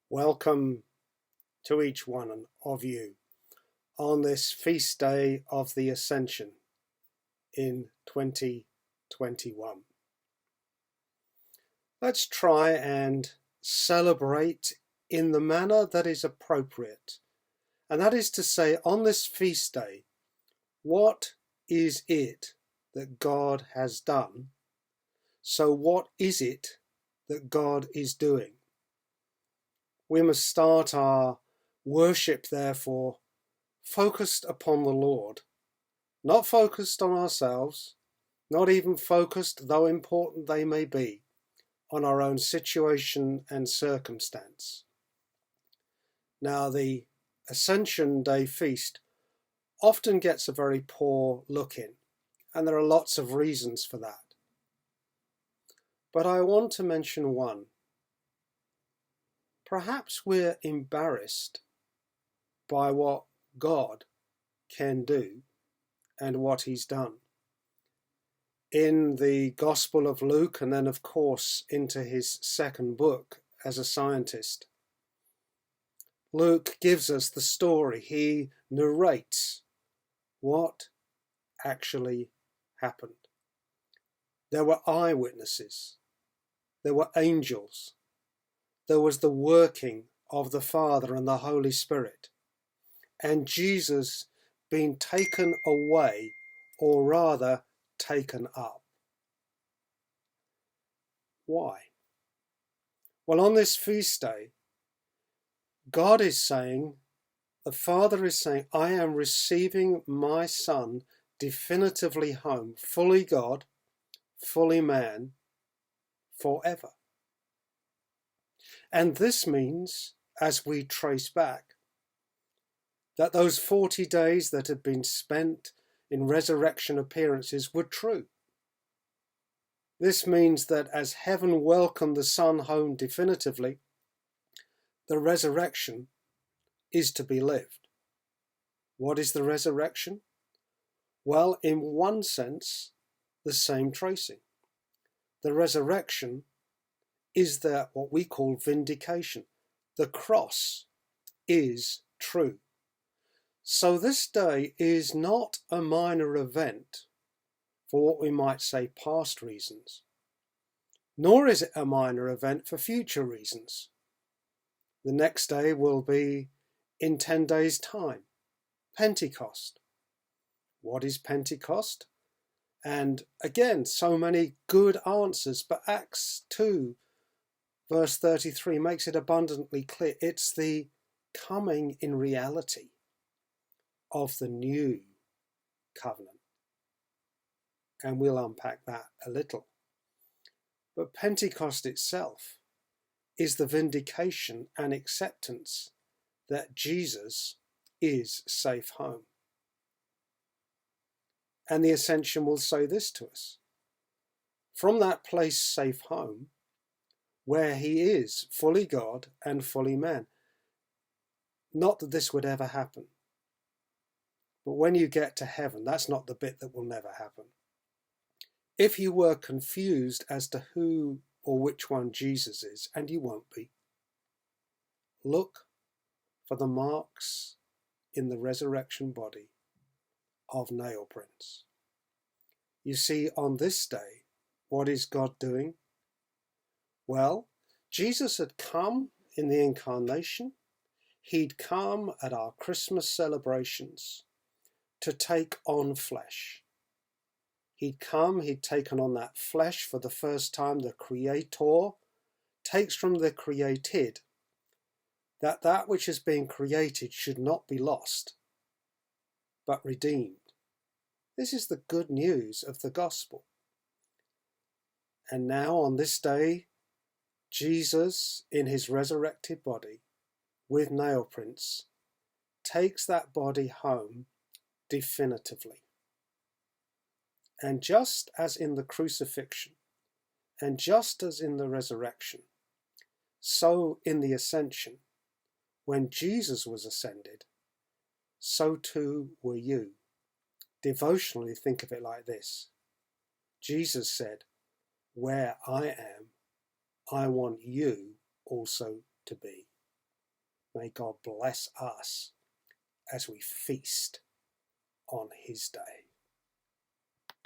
Welcome to each one of you on this feast day of the Ascension in 2021. Let's try and celebrate in the manner that is appropriate, and that is to say, on this feast day, what is it that God has done? So what is it that God is doing? We must start our worship, therefore, focused upon the Lord, not focused on ourselves, not even focused, though important they may be, on our own situation and circumstance. Now, the Ascension Day feast often gets a very poor look in, and there are lots of reasons for that. But I want to mention one. Perhaps we're embarrassed by what God can do and what he's done. In the Gospel of Luke, and then of course into his second book as a scientist, Luke gives us the story. He narrates what actually happened. There were eyewitnesses. There were angels. There was the working of the Father and the Holy Spirit. And Jesus being taken away, or rather taken up. Why? Well, on this feast day, God is saying, the Father is saying, I am receiving my Son definitively home, fully God, fully man, forever. And this means, as we trace back, that those 40 days that had been spent in resurrection appearances were true. This means that as heaven welcomed the Son home definitively, the resurrection is to be lived. What is the resurrection? Well, in one sense, the same tracing. The resurrection is that what we call vindication. The cross is true. So this day is not a minor event for what we might say past reasons, nor is it a minor event for future reasons. The next day will be in 10 days' time, Pentecost. What is Pentecost? And again, so many good answers, but Acts 2 verse 33 makes it abundantly clear. It's the coming in reality of the new covenant. And we'll unpack that a little. But Pentecost itself is the vindication and acceptance that Jesus is safe home. And the Ascension will say this to us. From that place safe home, where he is fully God and fully man. Not that this would ever happen. But when you get to heaven, that's not the bit that will never happen. If you were confused as to who or which one Jesus is, and you won't be, look for the marks in the resurrection body of nail prints. You see, on this day, what is God doing? Well, Jesus had come in the incarnation. He'd come at our Christmas celebrations to take on flesh. He'd come, he'd taken on that flesh for the first time. The Creator takes from the created, that which is being created should not be lost, but redeemed. This is the good news of the gospel. And now on this day, Jesus, in his resurrected body, with nail prints, takes that body home definitively. And just as in the crucifixion, and just as in the resurrection, so in the Ascension, when Jesus was ascended, so too were you. Devotionally, think of it like this. Jesus said, where I am, I want you also to be. May God bless us as we feast on his day.